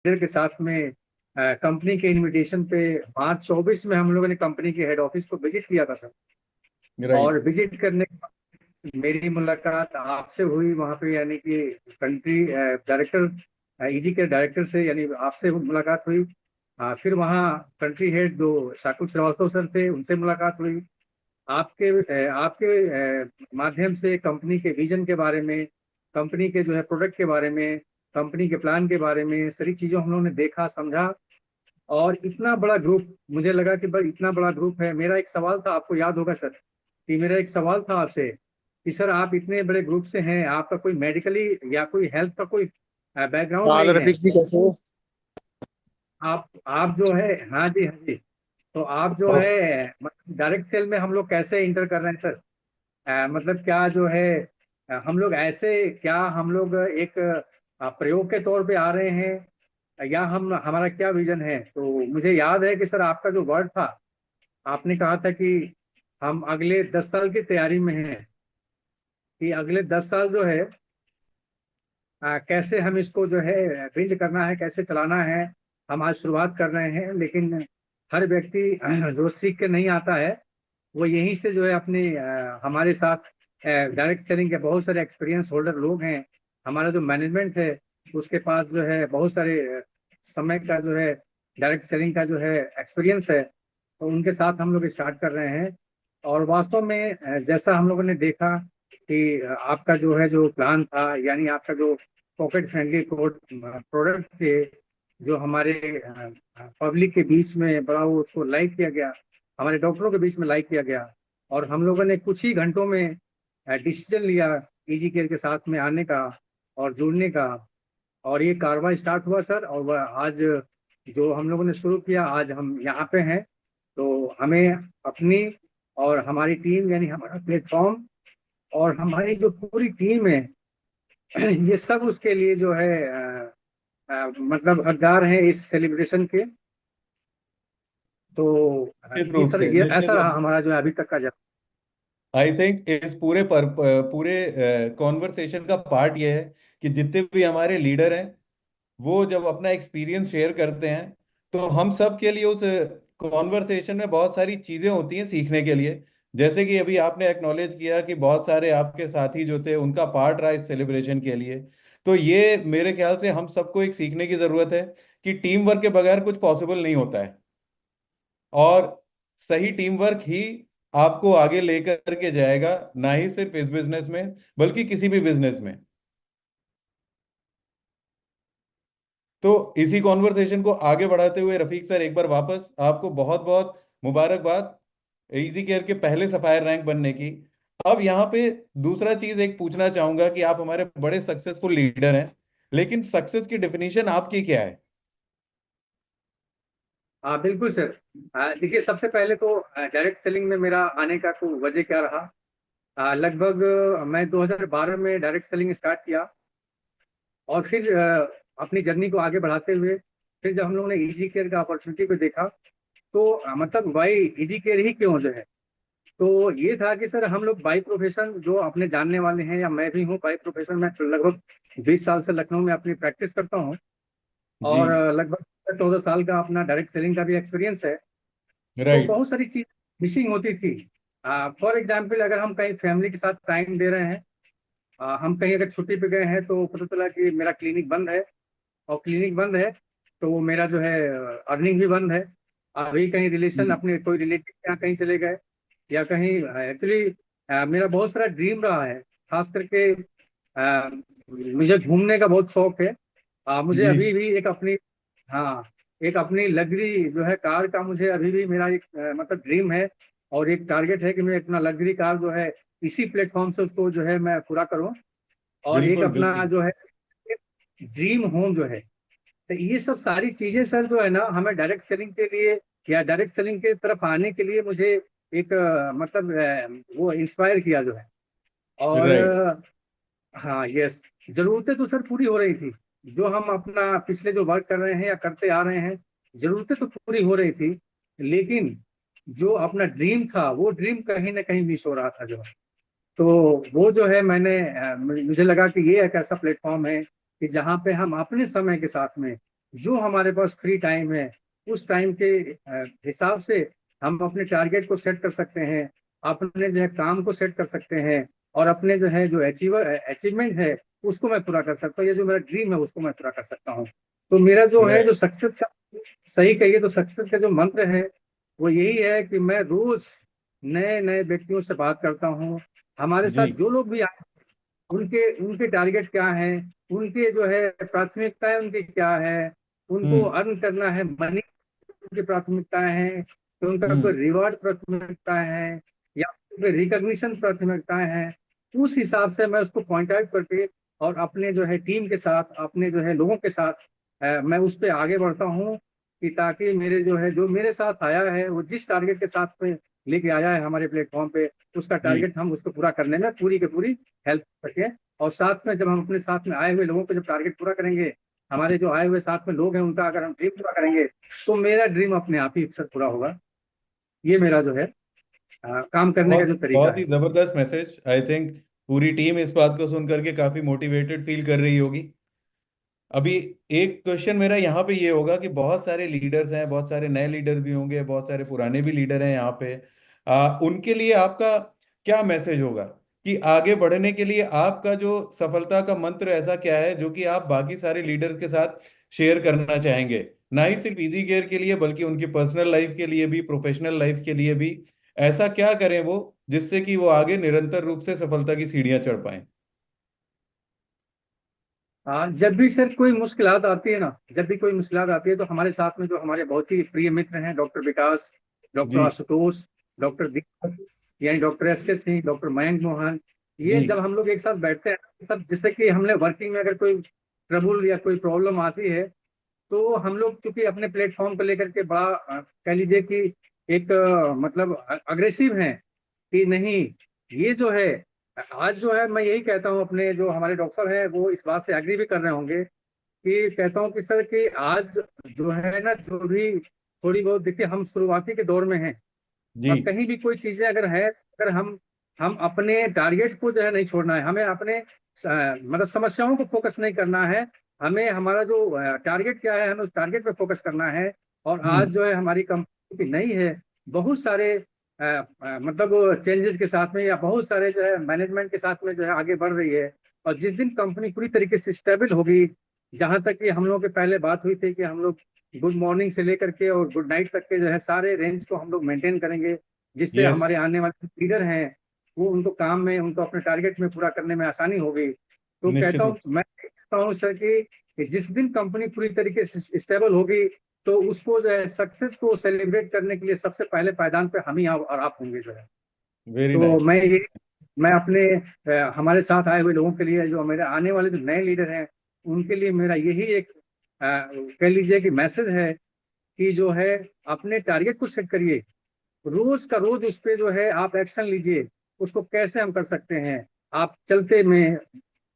के साथ में कंपनी के इनविटेशन पे मार्च 24 में हम लोगों ने कंपनी के हेड ऑफिस को विजिट किया था सर। राइट। और विजिट करने के बाद मेरी मुलाकात आपसे हुई वहाँ पे, यानी कि कंट्री डायरेक्टर, ईजी के डायरेक्टर से, यानी आपसे मुलाकात हुई। फिर वहाँ कंट्री हेड जो शाकुर श्रीवास्तव सर थे उनसे मुलाकात हुई। आपके माध्यम से कंपनी के विजन के बारे में, कंपनी के जो है प्रोडक्ट के बारे में, कंपनी के प्लान के बारे में सारी चीज़ों हम लोगों ने देखा समझा। और इतना बड़ा ग्रुप, मुझे लगा कि भाई इतना बड़ा ग्रुप है। मेरा एक सवाल था, आपको याद होगा सर, कि मेरा एक सवाल था आपसे कि सर आप इतने बड़े ग्रुप से हैं, आपका कोई मेडिकली या कोई हेल्थ का कोई बैकग्राउंड हाल नहीं है। रफीक जी, कैसे हो? आप जो है, हाँ जी हाँ जी, तो आप जो है डायरेक्ट सेल में हम लोग कैसे इंटर कर रहे हैं सर? मतलब क्या जो है, हम लोग ऐसे, क्या हम लोग एक प्रयोग के तौर पे आ रहे हैं, या हम, हमारा क्या विजन है? तो मुझे याद है कि सर आपका जो वर्ड था, आपने कहा था कि हम अगले 10 साल की तैयारी में हैं, कि अगले 10 साल जो है कैसे हम इसको जो है बिल्ड करना है, कैसे चलाना है। हम आज शुरुआत कर रहे हैं, लेकिन हर व्यक्ति जो सीख के नहीं आता है, वो यहीं से जो है अपने हमारे साथ डायरेक्ट सेलिंग के बहुत सारे एक्सपीरियंस होल्डर लोग हैं। हमारा जो मैनेजमेंट है उसके पास जो है बहुत सारे समय का जो है डायरेक्ट सेलिंग का जो है एक्सपीरियंस है, तो उनके साथ हम लोग स्टार्ट कर रहे हैं। और वास्तव में जैसा हम लोगों ने देखा कि आपका जो है जो प्लान था, यानी आपका जो पॉकेट फ्रेंडली कोड प्रोडक्ट थे, जो हमारे पब्लिक के बीच में बड़ा वो उसको लाइक किया गया, हमारे डॉक्टरों के बीच में लाइक किया गया। और हम लोगों ने कुछ ही घंटों में डिसीजन लिया इजी केयर के साथ में आने का और जुड़ने का। और ये कारवां स्टार्ट हुआ सर, और वह आज जो हम लोगों ने शुरू किया, आज हम यहाँ पे हैं। तो हमें अपनी और हमारी टीम, यानी हमारा प्लेटफॉर्म और हमारी जो पूरी टीम है ये सब उसके लिए जो है मतलब हकदार हैं इस सेलिब्रेशन के। तो निश्चित ये रूप सर, से, ये निश्चित ऐसा रूप रहा से। हमारा जो है अभी तक का। आई थिंक इस पूरे कॉन्वर्सेशन का पार्ट ये है कि जितने भी हमारे लीडर हैं वो जब अपना एक्सपीरियंस शेयर करते हैं, तो हम सब के लिए उस कॉन्वर्सेशन में बहुत सारी चीजें होती हैं सीखने के लिए। जैसे कि अभी आपने एक्नॉलेज किया कि बहुत सारे आपके साथी जो थे उनका पार्ट रहा इस सेलिब्रेशन के लिए। तो ये मेरे ख्याल से हम सबको एक सीखने की जरूरत है कि टीम वर्क के बगैर कुछ पॉसिबल नहीं होता है। और सही टीम वर्क ही आपको आगे लेकर के जाएगा, ना ही सिर्फ इस बिजनेस में बल्कि किसी भी बिजनेस में। तो इसी कॉन्वर्सेशन को आगे बढ़ाते हुए रफीक सर, एक बार वापस आपको बहुत बहुत मुबारकबाद इजी केयर के पहले सफायर रैंक बनने की। अब यहाँ पे दूसरा चीज एक पूछना चाहूंगा कि आप हमारे बड़े सक्सेसफुल लीडर हैं, लेकिन सक्सेस की डेफिनेशन आपकी क्या है? हाँ बिल्कुल सर। देखिए, सबसे पहले तो डायरेक्ट सेलिंग में मेरा आने का कोई वजह क्या रहा। लगभग मैं 2012 में डायरेक्ट सेलिंग स्टार्ट किया। और फिर अपनी जर्नी को आगे बढ़ाते हुए, फिर जब हम लोगों ने इजी केयर का अपॉर्चुनिटी को देखा, तो मतलब भाई इजी केयर ही क्यों जो है। तो ये था कि सर हम लोग बाई प्रोफेशन जो अपने जानने वाले हैं, या मैं भी हूँ बाई प्रोफेशन, मैं लगभग 20 साल से लखनऊ में अपनी प्रैक्टिस करता हूँ। जी। और लगभग 14 साल का अपना डायरेक्ट सेलिंग का भी एक्सपीरियंस है। तो राइट। बहुत सारी चीज मिसिंग होती थी। फॉर एग्जाम्पल, अगर हम कहीं फैमिली के साथ टाइम दे रहे हैं, हम कहीं अगर छुट्टी पे गए हैं, तो पता चला कि मेरा क्लिनिक बंद है। और क्लिनिक बंद है तो वो मेरा जो है अर्निंग भी बंद है। अभी कहीं रिलेशन, अपने कोई रिलेटिव के यहाँ कहीं चले गए, या कहीं, एक्चुअली मेरा बहुत सारा ड्रीम रहा है, खास करके मुझे घूमने का बहुत शौक है। मुझे जी। अभी भी एक अपनी, हाँ, एक अपनी लग्जरी जो है कार का मुझे अभी भी मेरा एक मतलब ड्रीम है। और एक टारगेट है कि मैं अपना लग्जरी कार जो है इसी प्लेटफॉर्म से उसको जो है मैं पूरा करूं। और एक बिल्कुल अपना बिल्कुल। जो है ड्रीम होम जो है। तो ये सब सारी चीजें सर जो है ना, हमें डायरेक्ट सेलिंग के लिए या डायरेक्ट सेलिंग के तरफ आने के लिए मुझे एक मतलब वो इंस्पायर किया जो है। और राइट। हाँ यस, जरूरतें तो सर पूरी हो रही थी। जो हम अपना पिछले जो वर्क कर रहे हैं या करते आ रहे हैं, जरूरतें तो पूरी हो रही थी। लेकिन जो अपना ड्रीम था, वो ड्रीम कहीं ना कहीं मिस हो रहा था जो है। तो वो जो है मुझे लगा कि ये एक ऐसा प्लेटफॉर्म है कि जहाँ पे हम अपने समय के साथ में जो हमारे पास फ्री टाइम है उस टाइम के हिसाब से हम अपने टारगेट को सेट कर सकते हैं, अपने जो है काम को सेट कर सकते हैं, और अपने जो है जो अचीवमेंट है उसको मैं पूरा कर सकता हूँ, या जो मेरा ड्रीम है उसको मैं पूरा कर सकता हूँ। तो मेरा जो है जो राइट। सक्सेस का, सही कहिए तो सक्सेस का जो मंत्र है वो यही है कि मैं रोज नए नए व्यक्तियों से बात करता हूँ। हमारे साथ जी। जो लोग भी आए, उनके उनके टारगेट क्या है, उनके जो है प्राथमिकताएं उनकी क्या है, उनको हम्म। अर्न करना है मनी, उनकी प्राथमिकताएं हैं, तो उनका कोई हम्म। रिवॉर्ड प्राथमिकताएं हैं या कोई रिकॉग्निशन प्राथमिकताएं हैं। उस हिसाब से मैं उसको पॉइंट आउट करके और अपने जो है टीम के साथ, अपने जो है लोगों के साथ मैं उस पर आगे बढ़ता हूँ, कि ताकि मेरे जो है जो मेरे साथ आया है वो जिस टारगेट के साथ में लेके आया है हमारे प्लेटफॉर्म पे, उसका जी। टारगेट हम उसको पूरा करने में पूरी की पूरी हेल्प सकें। और साथ में जब हम अपने साथ में आए हुए लोगों को जब टारगेट पूरा करेंगे, हमारे जो आए हुए साथ में लोग हैं उनका अगर हम ड्रीम पूरा करेंगे, तो मेरा ड्रीम अपने आप ही अक्सर पूरा होगा। ये मेरा जो है काम करने का बहुत जो तरीका बहुत है। ही जबरदस्त मैसेज। आई थिंक पूरी टीम इस बात को सुन करके काफी मोटिवेटेड फील कर रही होगी। अभी एक क्वेश्चन मेरा यहाँ पे ये होगा कि बहुत सारे लीडर्स हैं, बहुत सारे नए लीडर भी होंगे, बहुत सारे पुराने भी लीडर हैं यहाँ पे। उनके लिए आपका क्या मैसेज होगा कि आगे बढ़ने के लिए आपका जो सफलता का मंत्र ऐसा क्या है जो कि आप बाकी सारे लीडर्स के साथ शेयर करना चाहेंगे, ना ही सिर्फ इजी केयर के लिए बल्कि उनकी पर्सनल लाइफ के लिए भी, प्रोफेशनल लाइफ के लिए भी। ऐसा क्या करें वो जिससे कि वो आगे निरंतर रूप से सफलता की सीढ़ियां चढ़ पाए। जब भी सर कोई मुश्किलात आती है ना, जब भी कोई मुश्किलात आती है, तो हमारे साथ में जो हमारे बहुत ही प्रिय मित्र हैं, डॉक्टर विकास, डॉक्टर जी। आशुतोष, डॉक्टर दीपक, यानी डॉक्टर एस के सिंह, डॉक्टर मयंक मोहन, ये जी। जब हम लोग एक साथ बैठते हैं सब, जैसे कि हमने वर्किंग में अगर कोई ट्रबल या कोई प्रॉब्लम आती है, तो हम लोग चूंकि अपने प्लेटफॉर्म को लेकर के बड़ा कह लीजिए कि एक मतलब अग्रेसिव हैं कि नहीं, ये जो है आज जो है, मैं यही कहता हूँ, अपने जो हमारे डॉक्टर हैं वो इस बात से एग्री भी कर रहे होंगे, कि कहता हूँ कि सर कि आज जो है ना, जो भी थोड़ी बहुत देखिए हम शुरुआती के दौर में हैं, जी। और कहीं भी कोई चीजें अगर है, अगर हम अपने टारगेट को जो है नहीं छोड़ना है, हमें अपने मतलब समस्याओं को फोकस नहीं करना है, हमें हमारा जो टारगेट क्या है हमें उस टारगेट पे फोकस करना है। और आज हम्म। जो है हमारी कंपनी नई है, बहुत सारे मतलब चेंजेस के साथ में, या बहुत सारे जो है मैनेजमेंट के साथ में जो है आगे बढ़ रही है। और जिस दिन कंपनी पूरी तरीके से स्टेबल होगी, जहां तक कि हम लोगों की पहले बात हुई थी कि हम लोग गुड मॉर्निंग से लेकर के और गुड नाइट तक के जो है सारे रेंज को हम लोग मेंटेन करेंगे, जिससे यस। हमारे आने वाले लीडर हैं वो उनको काम में, उनको अपने टारगेट में पूरा करने में आसानी होगी। तो कहता निश्चित रूप हूँ, मैं कहता हूँ सर कि जिस दिन कंपनी पूरी तरीके से स्टेबल होगी, तो उसको जो है सक्सेस को सेलिब्रेट करने के लिए सबसे पहले पायदान पे हम ही और आप होंगे जो है। से वेरी तो नाइस। मैं अपने हमारे साथ आए हुए लोगों के लिए, जो मेरे आने वाले जो नए लीडर हैं, उनके लिए मेरा यही एक कह लीजिए कि मैसेज है, कि जो है अपने टारगेट को सेट करिए, रोज का रोज उस पे जो है आप एक्शन लीजिए। उसको कैसे हम कर सकते हैं, आप चलते में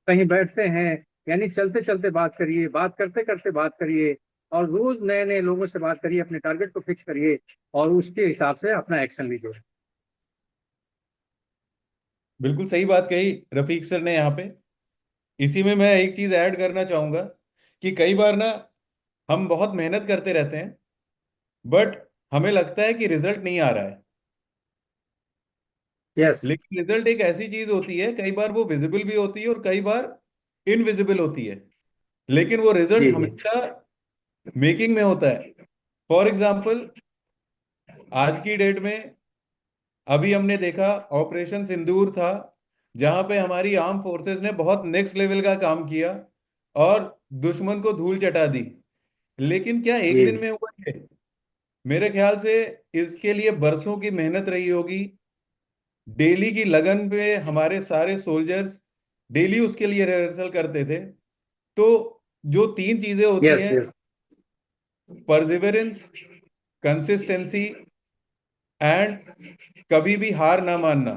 कहीं बैठते हैं, यानी चलते चलते बात करिए, बात करते करते बात करिए, और रोज नए नए लोगों से बात करिए, अपने टारगेट को फिक्स करिए और उसके हिसाब से अपना एक्शन लीजिए। बिल्कुल सही बात कही रफीक सर ने यहाँ पे। इसी में मैं एक चीज ऐड करना चाहूंगा कि कई बार ना हम बहुत मेहनत करते रहते हैं बट हमें लगता है कि रिजल्ट नहीं आ रहा है। यस। लेकिन रिजल्ट एक ऐसी चीज होती है, कई बार वो विजिबल भी होती है और कई बार इनविजिबल होती है, लेकिन वो रिजल्ट जी जी। हमेशा मेकिंग में होता है। फॉर एग्जाम्पल, आज की डेट में अभी हमने देखा ऑपरेशन सिंदूर था, जहां पे हमारी आर्म फोर्सेस ने बहुत नेक्स्ट लेवल का काम किया और दुश्मन को धूल चटा दी। लेकिन क्या एक जी दिन में हुआ ये? मेरे ख्याल से इसके लिए बरसों की मेहनत रही होगी। डेली की लगन पे हमारे सारे सोल्जर्स डेली उसके लिए रिहर्सल करते थे। तो जो तीन चीजें होती यस हैं, यस। परसिवरेंस, कंसिस्टेंसी एंड कभी भी हार ना मानना,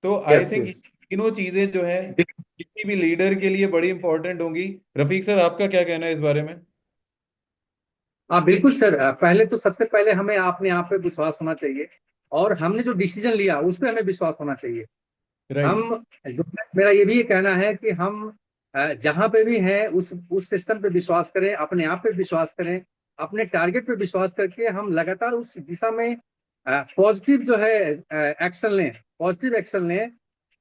तो आई यस थिंक यस। तीनों चीजें जो है किसी भी लीडर के लिए बड़ी इंपॉर्टेंट होंगी। रफीक सर, आपका क्या कहना है इस बारे में। हाँ बिल्कुल सर, पहले तो सबसे पहले हमें अपने आप पे विश्वास होना चाहिए, और हमने जो डिसीजन लिया उस पर हमें विश्वास होना चाहिए। राइट। हम जो, मेरा ये भी कहना है कि हम जहां पे भी है उस सिस्टम पे विश्वास करें, अपने आप पे विश्वास करें, अपने टारगेट पे विश्वास करके हम लगातार उस दिशा में पॉजिटिव जो है एक्शन लें, पॉजिटिव एक्शन लें,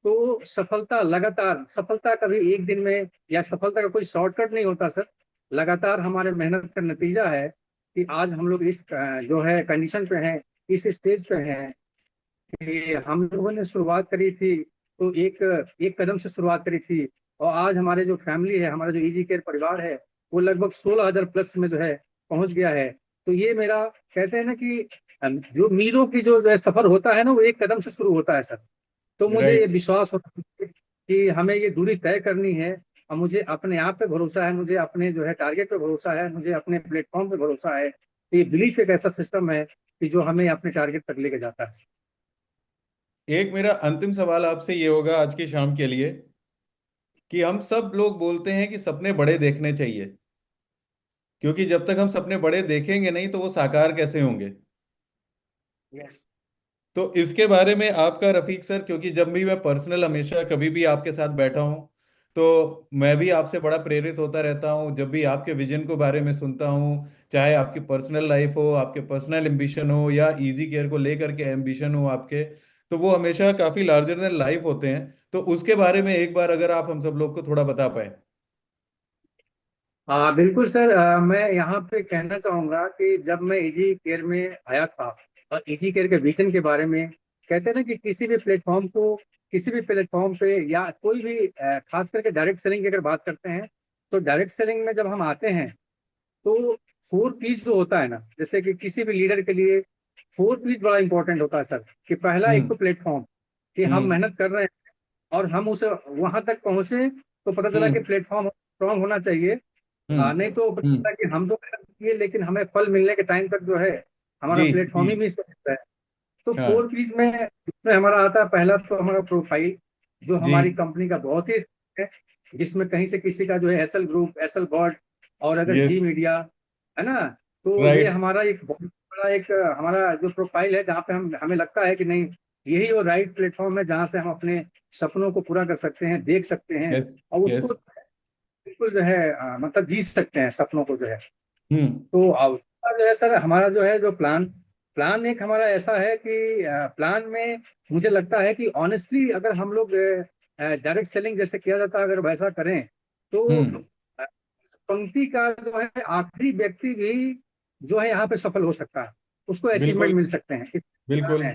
तो सफलता, लगातार सफलता कभी एक दिन में, या सफलता का कोई शॉर्टकट नहीं होता सर। लगातार हमारे मेहनत का नतीजा है कि आज हम लोग इस जो है कंडीशन पे हैं, इस स्टेज पे हैं कि हम लोगों ने शुरुआत करी थी तो एक एक कदम से शुरुआत करी थी, और आज हमारे जो फैमिली है, हमारा जो इजी केयर परिवार है, वो लगभग 16,000 प्लस में जो है पहुंच गया है। तो ये मेरा, कहते हैं ना कि जो मीलों की जो है सफर होता है ना, वो एक कदम से शुरू होता है सर। तो मुझे ये राइट। विश्वास होता है कि हमें ये दूरी तय करनी है, और मुझे अपने आप पे भरोसा है, मुझे अपने जो है टारगेट पे भरोसा है, मुझे अपने प्लेटफॉर्म पे भरोसा है। तो ये बिलीफ एक ऐसा सिस्टम है कि जो हमें अपने टारगेट तक लेके जाता है। एक मेरा अंतिम सवाल आपसे ये होगा आज की शाम के लिए, कि हम सब लोग बोलते हैं कि सपने बड़े देखने चाहिए, क्योंकि जब तक हम सपने बड़े देखेंगे नहीं तो वो साकार कैसे होंगे। यस। तो इसके बारे में आपका रफीक सर, क्योंकि जब भी मैं पर्सनल हमेशा कभी भी आपके साथ बैठा हूं, तो मैं भी आपसे बड़ा प्रेरित होता रहता हूं जब भी आपके विजन को बारे में सुनता हूं। चाहे आपकी पर्सनल लाइफ हो, आपके पर्सनल एम्बिशन हो, या इजी केयर को लेकर के एम्बिशन हो आपके, तो वो हमेशा काफी लार्जर देन लाइफ होते हैं। तो उसके बारे में एक बार अगर आप हम सब लोग को थोड़ा बता पाए। हाँ बिल्कुल सर, मैं यहाँ पे कहना चाहूंगा कि जब मैं इजी केयर में आया था, और इजी केयर के विजन के बारे में, कहते हैं ना कि किसी भी प्लेटफॉर्म पे, या कोई भी खास करके डायरेक्ट सेलिंग की अगर बात करते हैं, तो डायरेक्ट सेलिंग में जब हम आते हैं तो 4 पीस जो होता है ना, जैसे कि किसी भी लीडर के लिए 4 पीस बड़ा इंपॉर्टेंट होता है सर। कि पहला, एक हम्म। तो प्लेटफॉर्म, कि हम हम्म। मेहनत कर रहे हैं और हम उसे वहां तक पहुंचे, तो पता चला कि हम्म। प्लेटफॉर्म स्ट्रांग होना चाहिए। हम्म। नहीं तो पता हम्म। चला कि हम तो मेहनत किए, लेकिन हमें फल मिलने के टाइम तक जो है हमारा जी। जी। प्लेटफॉर्म ही मिस हो जाता है। तो हाँ। 4 पीस में इसमें हमारा आता है, पहला तो हमारा प्रोफाइल, जो जी। हमारी कंपनी का बहुत ही है, जिसमें कहीं से किसी का जो है एसएल ग्रुप, एसएल बर्ड, और अगर यस। जी मीडिया है ना, तो ये राइट। हमारा एक बहुत बड़ा एक हमारा जो प्रोफाइल है, जहाँ पे हमें लगता है कि नहीं, यही वो राइट प्लेटफॉर्म है जहाँ से हम अपने सपनों को पूरा कर सकते हैं, देख सकते हैं, यस। और उसको यस। बिल्कुल जो है मतलब जी सकते हैं सपनों को जो है। हम्म। तो जो है सर, हमारा जो है जो प्लान प्लान एक हमारा ऐसा है कि प्लान में मुझे लगता है कि ऑनेस्टली अगर हम लोग डायरेक्ट सेलिंग जैसे किया जाता है, अगर वैसा करें, तो हम्म। पंक्ति का जो है आखिरी व्यक्ति भी जो है यहाँ पे सफल हो सकता है, उसको बिल्कुल। अचीवमेंट मिल सकते हैं, इस प्लान बिल्कुल। है।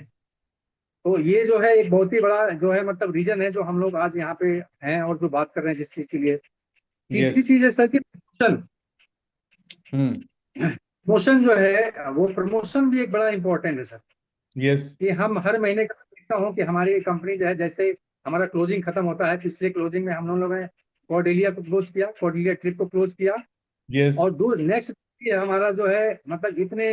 तो ये जो है एक बहुत ही बड़ा जो है मतलब रीजन है, जो हम लोग आज यहाँ पे हैं और जो बात कर रहे हैं जिस चीज के लिए। यस। तीसरी चीज है सर कि प्रमोशन। हम्म। प्रमोशन जो है, वो प्रमोशन भी एक बड़ा इंपॉर्टेंट है सर। यस। कि हम हर महीने का देखता हूँ कि हमारी कंपनी जो है, जैसे हमारा क्लोजिंग खत्म होता है, पिछले क्लोजिंग में हम लोगों ने कॉर्डेलिया को क्लोज किया, कॉर्डेलिया ट्रिप को क्लोज किया, यस। और दो नेक्स्ट हमारा जो है मतलब इतने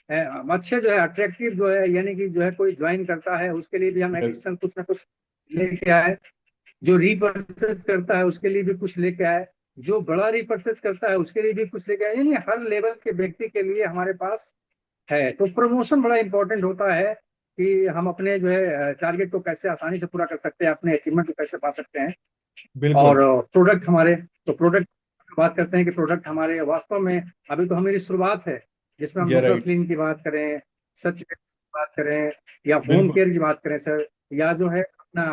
अच्छे जो है अट्रैक्टिव जो है, यानी कि जो है कोई ज्वाइन करता है उसके लिए भी हम यस। एडिशनल कुछ ना कुछ लेके आए, जो रीपर्चेज करता है उसके लिए भी कुछ लेके आए, जो बड़ा रीपर्चेज करता है उसके लिए भी कुछ लेके आए, यानी हर लेवल के व्यक्ति के लिए हमारे पास है। तो प्रमोशन बड़ा इंपॉर्टेंट होता है कि हम अपने जो है टारगेट को कैसे आसानी से पूरा कर सकते हैं, अपने अचीवमेंट को कैसे पा सकते हैं। बिल्कुल। और प्रोडक्ट हमारे, तो प्रोडक्ट बात करते हैं कि प्रोडक्ट हमारे वास्तव में, अभी तो हमारी शुरुआत है, जिसमें हम या लोटस राइट। क्लीन की बात करें, सच की बात करें, या होम बिल्कुल। केयर की बात करें सर, या जो है अपना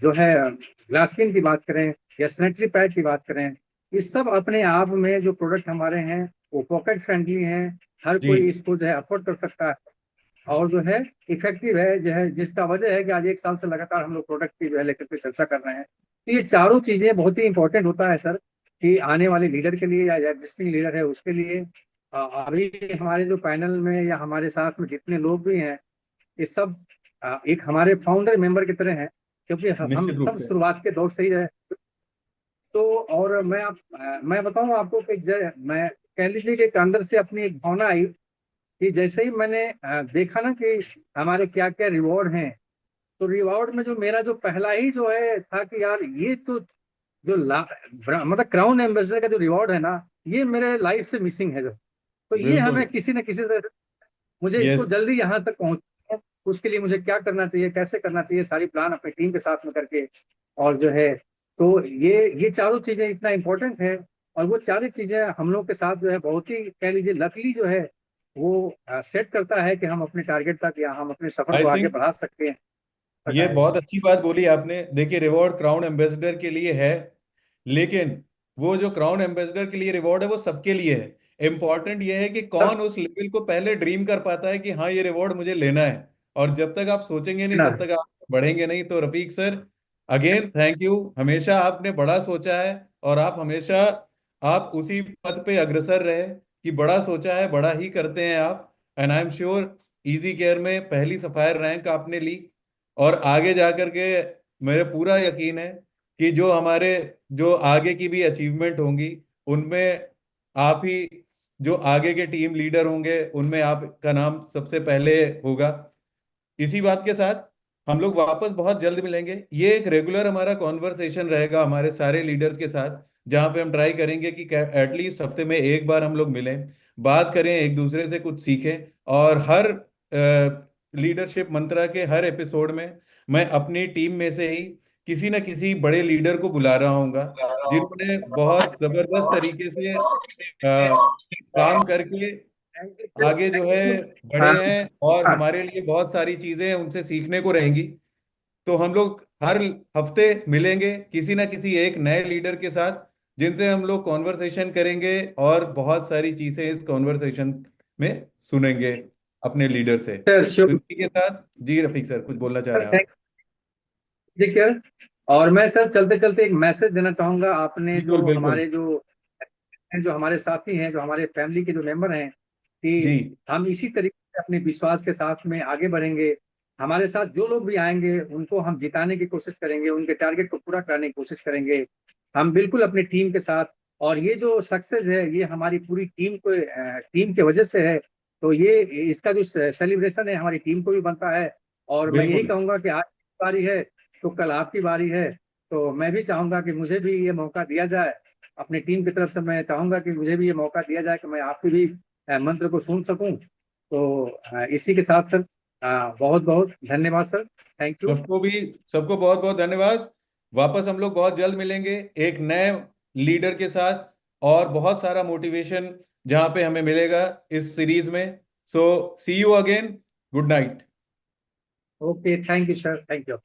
जो है ग्लास स्किन की बात करें, या सैनिटरी पैड की बात करें, ये सब अपने आप में जो प्रोडक्ट हमारे हैं वो पॉकेट फ्रेंडली हैं, हर जी। कोई इसको जो है अफोर्ड कर सकता है, और जो है इफेक्टिव है, जो है जिसका वजह है कि आज 1 साल से लगातार हम लोग प्रोडक्ट की जो है लेकर के चर्चा कर रहे हैं। तो ये चारों चीजें बहुत ही इंपॉर्टेंट होता है सर, कि आने वाले लीडर के लिए या एग्जिस्टिंग लीडर है उसके लिए। अभी हमारे जो पैनल में या हमारे साथ में जितने लोग भी हैं, ये सब एक हमारे फाउंडर मेंबर की तरह हैं, क्योंकि हम निश्चित रूप सब से। शुरुआत के दौर से ही रहे। तो और मैं बताऊं आपको कि मैं कह लीजिए कि एक अंदर से अपनी एक भावना आई कि जैसे ही मैंने देखा ना कि हमारे क्या क्या रिवॉर्ड हैं, तो रिवॉर्ड में जो मेरा जो पहला ही जो है था कि यार ये तो जो मतलब क्राउन एम्बेसडर का जो रिवॉर्ड है ना, ये मेरे लाइफ से मिसिंग है जो। तो ये बिल्कुल। हमें किसी न किसी तरह से, मुझे इसको यस। जल्दी यहाँ तक पहुंचना है, उसके लिए मुझे क्या करना चाहिए, कैसे करना चाहिए, सारी प्लान अपनी टीम के साथ में करके, और जो है तो ये चारों चीजें इतना इम्पोर्टेंट है, और वो चारों चीजें हम लोग के साथ जो है बहुत ही कह लीजिए लकली जो है वो सेट करता है कि हम अपने टारगेट तक या हम अपने सफर आई को आगे थिंक बढ़ा सकते हैं। ये बताइए। बहुत अच्छी बात बोली आपने। देखिए, रिवॉर्ड क्राउन एम्बेसडर के लिए है, लेकिन वो जो क्राउन एम्बेसडर के लिए रिवॉर्ड है वो सबके लिए है। इंपॉर्टेंट ये है कि सब कौन उस लेवल को पहले ड्रीम कर पाता है कि हाँ ये रिवॉर्ड मुझे लेना है। और जब तक आप सोचेंगे नहीं ना तब तक आप बढ़ेंगे नहीं। तो Rafiq sir, again thank you. हमेशा आपने बड़ा सोचा है, और आप हमेशा आप उसी पद पे अग्रसर रहे कि बड़ा सोचा है बड़ा ही करते हैं आप। And I am sure easy care में पहली सफायर रैंक आपने ली, और आगे जाकर के मेरे पूरा यकीन है कि जो आगे की भी अचीवमेंट होंगी उनमें आप ही, जो आगे के टीम लीडर होंगे उनमें आपका नाम सबसे पहले होगा। इसी बात के साथ हम लोग वापस बहुत जल्द मिलेंगे। ये एक रेगुलर हमारा कॉन्वर्सेशन रहेगा हमारे सारे लीडर्स के साथ, जहां पे हम ट्राई करेंगे कि एटलीस्ट हफ्ते में एक बार हम लोग मिलें, बात करें, एक दूसरे से कुछ सीखें। और हर लीडरशिप मंत्रा के हर एपिसोड में मैं अपनी टीम में से ही किसी न किसी बड़े लीडर को बुला रहा हूँगा, जिन्होंने बहुत जबरदस्त तरीके से काम करके आगे जो है बड़े हाँ हैं, और हाँ। हमारे लिए बहुत सारी चीजें उनसे सीखने को रहेंगी। तो हम लोग हर हफ्ते मिलेंगे किसी ना किसी एक नए लीडर के साथ, जिनसे हम लोग कॉन्वर्सेशन करेंगे और बहुत सारी चीजें इस कॉन्वर्सेशन में सुनेंगे अपने लीडर से। सर तो श्योर। इसी के साथ, जी रफीक सर कुछ बोलना चाह रहे हैं आप? ठीक है। और मैं सर चलते चलते एक मैसेज देना चाहूंगा, आपने बिल्कुल जो बिल्कुल। हमारे जो हमारे साथी हैं, जो हमारे फैमिली के जो मेंबर हैं, जी कि हम इसी तरीके से अपने विश्वास के साथ में आगे बढ़ेंगे। हमारे साथ जो लोग भी आएंगे उनको हम जिताने की कोशिश करेंगे, उनके टारगेट को पूरा करने की कोशिश करेंगे। हम बिल्कुल अपनी टीम के साथ, और ये जो सक्सेस है ये हमारी पूरी टीम के वजह से है। तो ये इसका जो सेलिब्रेशन है हमारी टीम को भी बनता है। और मैं यही बिल्कुल। कहूंगा कि आज की बारी है तो कल आपकी बारी है। तो मैं भी चाहूंगा कि मुझे भी ये मौका दिया जाए, अपनी टीम की तरफ से मैं चाहूंगा कि मुझे भी ये मौका दिया जाए कि मैं आपकी भी मंत्र को सुन सकूं। तो इसी के साथ सर बहुत बहुत धन्यवाद सर। Thank you. सबको भी, सबको बहुत बहुत धन्यवाद। वापस हम लोग बहुत जल्द मिलेंगे एक नए लीडर के साथ, और बहुत सारा मोटिवेशन जहां पे हमें मिलेगा इस सीरीज में। So see you again. Good night. Okay, thank you sir, thank you.